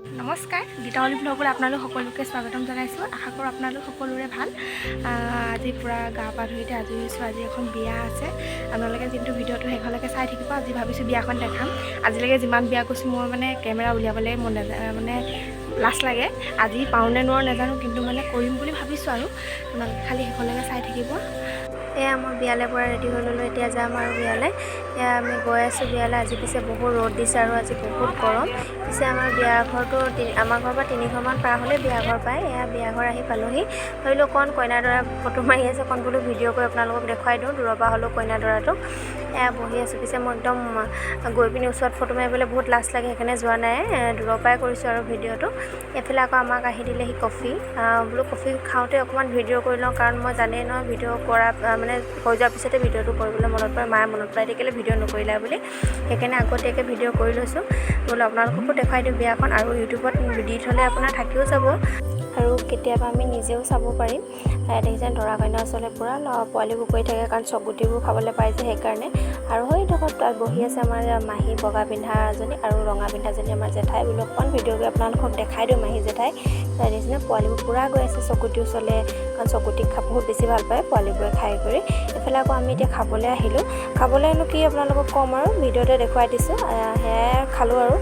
নমস্কাৰ গীতাৱলী ব্লগলৈ আপোনালোক সকলোকে স্বাগতম জনাইছোঁ। আশা কৰোঁ আপোনালোক সকলোৰে ভাল। আজি পূৰা গা পা ধুই আজৰি হৈছোঁ। আজি এখন বিয়া আছে, আপোনালোকে যিটো ভিডিঅ'টো শেষলৈকে চাই থাকিব। আজি ভাবিছোঁ বিয়াখন দেখাম। আজিলৈকে যিমান বিয়া কৈছোঁ মই মানে কেমেৰা উলিয়াবলৈ মন নাযায়, মানে লাজ লাগে। আজি পাৰোঁনে নোৱাৰোঁ নাজানো, কিন্তু মানে কৰিম বুলি ভাবিছোঁ আৰু আপোনালোকে খালি শেষলৈকে চাই থাকিব। এয়া মই বিয়ালৈ পৰা ৰেডি হৈ ল'লোঁ, এতিয়া যাম আৰু বিয়ালৈ। এয়া আমি গৈ আছোঁ বিয়ালৈ। আজি পিছে বহুত ৰ'দ দিছে আৰু আজি বহুত গৰম। পিছে আমাৰ বিয়া ঘৰটো আমাৰ ঘৰৰ পৰা 3 ঘৰমান পাৰ হ'লে বিয়া ঘৰ পায়। এয়া বিয়া ঘৰ আহি পালোহি। ভাবিলোঁ অকণ কইনা দৰা ফটো মাৰি আছে, অকণ বোলো ভিডিঅ' কৰি আপোনালোকক দেখুৱাই দিওঁ দূৰৰ পৰা হ'লেও কইনা দৰাটো। এয়া বহি আছোঁ। পিছে মই একদম গৈ পিনি ওচৰত ফটো মাৰিবলৈ বহুত লাজ লাগে, সেইকাৰণে যোৱা নাই, দূৰৰ পৰাই কৰিছোঁ আৰু ভিডিঅ'টো। এইফালে আকৌ আমাক আহি দিলেহি কফি। বোলো কফি খাওঁতে অকণমান ভিডিঅ' কৰি লওঁ, কাৰণ মই জানেই নহয় ভিডিঅ' কৰা মানে হৈ যোৱাৰ পিছতে ভিডিঅ'টো কৰিবলৈ মনত পৰে। মায়ে মনত পেলাই থাকিলে ভিডিঅ' নকৰিলা বুলি, সেইকাৰণে আগতীয়াকৈ ভিডিঅ' কৰি লৈছোঁ। বোলো আপোনালোককো দেখুৱাই দিওঁ বিয়াখন, আৰু ইউটিউবত দি থ'লে আপোনাৰ থাকিও যাব আৰু কেতিয়াবা আমি নিজেও চাব পাৰিম। দেখিছেন দৰা কইনাৰ ওচৰলৈ পূৰা পোৱালিবোৰ কৰি থাকে, কাৰণ চকুটিবোৰ খাবলৈ পাই যে সেইকাৰণে। আৰু সেইডোখৰত তাত বহি আছে আমাৰ মাহী, বগা পিন্ধাজনী আৰু ৰঙা পিন্ধাজনী আমাৰ জেঠাই। বোলো অকণমান ভিডিঅ' কৰি আপোনালোকক দেখাই দিওঁ মাহী জেঠাই। দেখিছেনে পোৱালিবোৰ পূৰা গৈ আছে চকুটিৰ ওচৰলৈ, কাৰণ চকুটিক বহুত বেছি ভাল পায় পোৱালিবোৰে খাই কৰি। এইফালে আকৌ আমি এতিয়া খাবলৈ আহিলোঁ। খাবলৈনো কি আপোনালোকক ক'ম আৰু ভিডিঅ'তে দেখুৱাই দিছোঁ। সেয়াই খালোঁ আৰু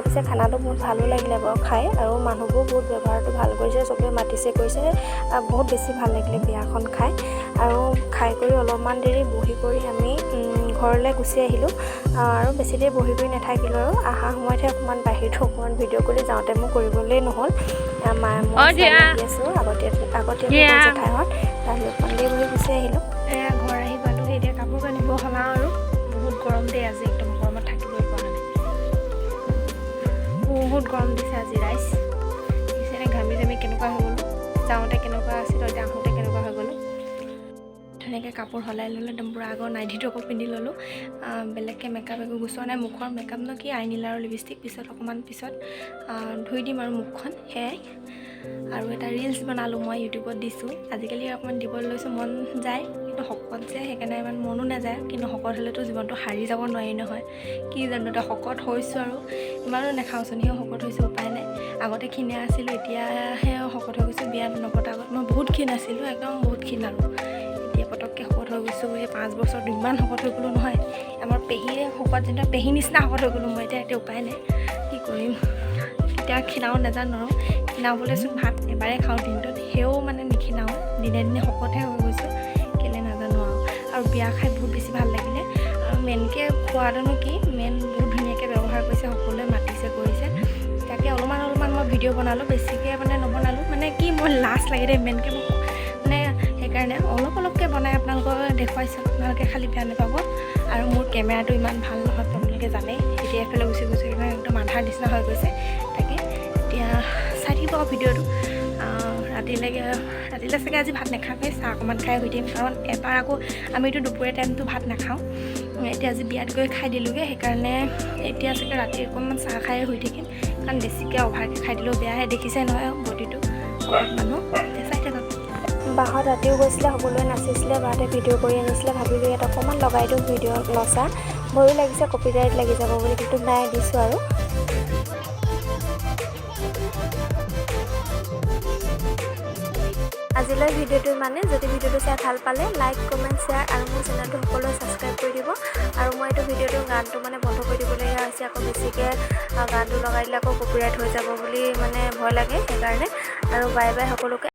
পিছে খানাটো বহুত ভালো লাগিলে বাৰু খাই, আৰু মানুহবোৰ বহুত ব্যৱহাৰটো ভাল কৰিছে, চবেই মাতিছে কৰিছে, বহুত বেছি ভাল লাগিলে বিয়াখন খাই। আৰু খাই কৰি অলপমান দেৰি বহি কৰি আমি ঘৰলৈ গুচি আহিলোঁ, আৰু বেছি দেৰি বহি কৰি নাথাকিলোঁ। আৰু অহা সময়তহে অকণমান বাহিৰটো অকণমান ভিডিঅ' কৰি যাওঁতে মোৰ কৰিবলৈ নহ'ল। মায়ে মই আহি আছোঁ আগতীয়াকৈ জেঠাইহঁত, তাৰপিছত অকণমান দেৰি বহি গুচি আহিলোঁ। এয়া ঘৰ আহি পালোঁ। এতিয়া কাপোৰ কানিব সলাওঁ, আৰু বহুত গৰম দেই আজি, একদম গৰমত থাকিবই পৰা নাই। বহুত গৰম দিছে আজি ৰাইজ। পিছে ঘামি জামি কেনেকুৱা হৈ গ'লোঁ, যাওঁতে কেনেকুৱা আছিল, এতিয়া আহোঁতে কেনেকুৱা হৈ গ'লোঁ। ধুনীয়াকৈ কাপোৰ সলাই ল'লোঁ, একদম পূৰা আগৰ নাইটিটো আকৌ পিন্ধি ল'লোঁ। বেলেগকৈ মেকআপ একো গুচোৱা নাই। মুখৰ মেকআপনো কি, আইনিলাৰ আৰু লিপষ্টিক পিছত অকণমান পিছত ধুই দিম আৰু মুখখন, সেয়াই। আৰু এটা ৰিলচ বনালোঁ, মই ইউটিউবত দিছোঁ। আজিকালি অকণমান দিবলৈ লৈছোঁ, মন যায়, কিন্তু শকত যে সেইকাৰণে ইমান মনো নাযায়। কিন্তু শকত হ'লেতো জীৱনটো হাৰি যাব নোৱাৰি নহয়, কি জানো এতিয়া শকত হৈছোঁ আৰু ইমানো নাখাওঁচোন, সেও শকত হৈছোঁ, উপায় নাই। আগতে ক্ষীণে আছিলোঁ, এতিয়াহে শকত হৈ গৈছোঁ। বিয়া নপতাৰ আগত মই বহুত ক্ষীণ আছিলোঁ, একদম বহুত ক্ষীণ, আৰু এতিয়া পটককৈ শকত হৈ গৈছোঁ। এই 5 বছৰত ইমান শকত হৈ গ'লোঁ নহয়। আমাৰ পেহীয়ে শকত, যেনে পেহী নিচিনা শকত হৈ গ'লোঁ মই। এতিয়া উপায় নাই, কি কৰিম। এতিয়া ক্ষীণাও নাজানো, আৰু ক্ষীণাবলৈচোন ভাত এবাৰে খাওঁ দিনটোত, সেও মানে নিক্ষীণাওঁ, দিনে দিনে শকতহে হৈ গৈছোঁ, কেলৈ নাজানো আৰু বিয়া খাই বহুত বেছি ভাল লাগিলে। আৰু মেইনকৈ খোৱাটোনো কি, মেইন বহুত ধুনীয়াকৈ ব্যৱহাৰ কৰিছে, সকলোৱে মাতিছে কৰিছে। তাকে অলপমান মই ভিডিঅ' বনালোঁ, বেছিকৈ মানে নবনালোঁ, মানে কি মই লাজ লাগে দেই মেইনকৈ মোক, মানে সেইকাৰণে অলপকৈ বনাই আপোনালোকক দেখুৱাইছোঁ। আপোনালোকে খালী বেয়া নাপাব। আৰু মোৰ কেমেৰাটো ইমান ভাল নহয়, আপোনালোকে জানেই। এতিয়া এফালে গুচি একদম আন্ধাৰ নিচিনা হৈ গৈছে। তাকে এতিয়া চাই থাকিব ভিডিঅ'টো। ৰাতিলৈ চাগে আজি ভাত নাখাওঁগৈ, চাহ অকণমান খাই শুই থাকিম, কাৰণ এবাৰ আকৌ আমিতো দুপৰীয়া টাইমটো ভাত নাখাওঁ। এতিয়া আজি বিয়াত গৈ খাই দিলোঁগৈ, সেইকাৰণে এতিয়া চাগে ৰাতি অকণমান চাহ খাই শুই থাকিম, কাৰণ বেছিকৈ অভাৰকৈ খাই দিলেও বেয়াহে, দেখিছে নহয় বডিটো শকত মানুহ। চাই থাকক। বাহঁত ৰাতিও গৈছিলে, সকলোৱে নাচিছিলে, বাহঁতে ভিডিঅ' কৰি আনিছিলে। ভাবিলোঁ ইয়াত অকণমান লগাই দিওঁ ভিডিঅ' নচা, ভয়ো লাগিছে কপিৰাইট লাগি যাব বুলি, কিন্তু নাই, দিছোঁ আৰু। আজিলৈ ভিডিঅ'টো মানে, যদি ভিডিঅ'টো চাই ভাল পালে লাইক, কমেণ্ট, শ্বেয়াৰ, আৰু মোৰ চেনেলটো সকলোৱে ছাবস্ক্ৰাইব কৰি দিব। আৰু মই এইটো ভিডিঅ'টো গানটো মানে বন্ধ কৰি দিবলগীয়া হৈছে, আকৌ বেছিকৈ গানটো লগাই দিলে আকৌ কপিৰাইট হৈ যাব বুলি মানে ভয় লাগে, সেইকাৰণে। আৰু বাই বাই সকলোকে।